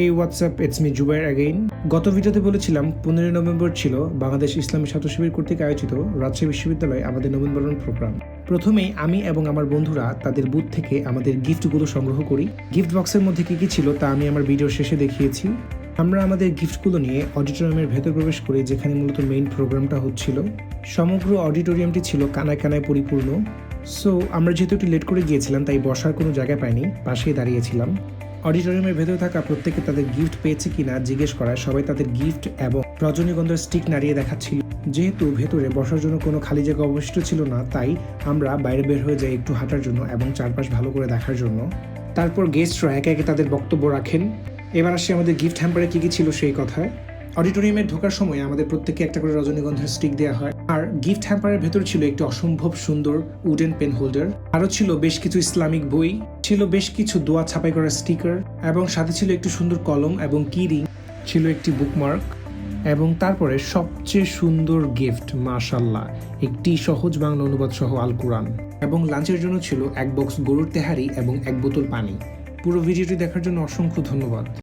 এই WhatsApp it's me Zubair again. গত ভিডিওতে বলেছিলাম 15 নভেম্বর ছিল বাংলাদেশ ইসলামী ছাত্র শিবির কর্তৃক আয়োজিত রাজশাহী বিশ্ববিদ্যালয়ে আমাদের নবীনবরণ প্রোগ্রাম। প্রথমেই আমি এবং আমার বন্ধুরা তাদের বুথ থেকে আমাদের গিফটগুলো সংগ্রহ করি। গিফট বক্সের মধ্যে কি কি ছিল তা আমি আমার ভিডিওর শেষে দেখিয়েছি। আমরা আমাদের গিফটগুলো নিয়ে অডিটোরিয়ামের ভেতর প্রবেশ করি, যেখানে মূলত মেইন প্রোগ্রামটা হচ্ছিল। সমগ্র অডিটোরিয়ামটি ছিল কানায় কানায় পরিপূর্ণ। সো আমরা যেহেতু একটু লেট করে গিয়েছিলাম, তাই বসার কোনো জায়গা পাইনি, পাশেই দাঁড়িয়েছিলাম। অডিটোরিয়ামের ভেতরে থাকা প্রত্যেকে তাদের গিফট পেয়েছে কিনা জিজ্ঞেস করায় সবাই তাদের গিফট এবং রজনীগন্ধার স্টিক নাড়িয়ে দেখাচ্ছিল। যেহেতু ভেতরে বসার জন্য কোনো খালি জায়গা অবশিষ্ট ছিল না, তাই আমরা বাইরে বের হয়ে যাই একটু হাঁটার জন্য এবং চারপাশ ভালো করে দেখার জন্য। তারপর গেস্টরা একে একে তাদের বক্তব্য রাখেন। এবার আসে আমাদের গিফট হ্যাম্পারে কি কি ছিল সেই কথায়। অডিটোরিয়ামে ঢোকার সময় আমাদের প্রত্যেককে একটা করে রজনীগন্ধার স্টিক দেওয়া হয়। আর গিফট হ্যাম্পারের ভেতর ছিল একটি অসম্ভব সুন্দর উডেন পেন হোল্ডার, আরও ছিল বেশ কিছু ইসলামিক বই, ছিল বেশ কিছু দোয়া ছাপাই করা স্টিকার, এবং সাথে ছিল একটি সুন্দর কলম এবং কি রিং, ছিল একটি বুকমার্ক, এবং তারপরে সবচেয়ে সুন্দর গিফট মাশাআল্লাহ একটি সহজ বাংলা অনুবাদ সহ আল কুরআন। এবং লাঞ্চের জন্য ছিল এক বক্স গরুর তেহারি এবং এক বোতল পানি। পুরো ভিডিওটি দেখার জন্য অসংখ্য ধন্যবাদ।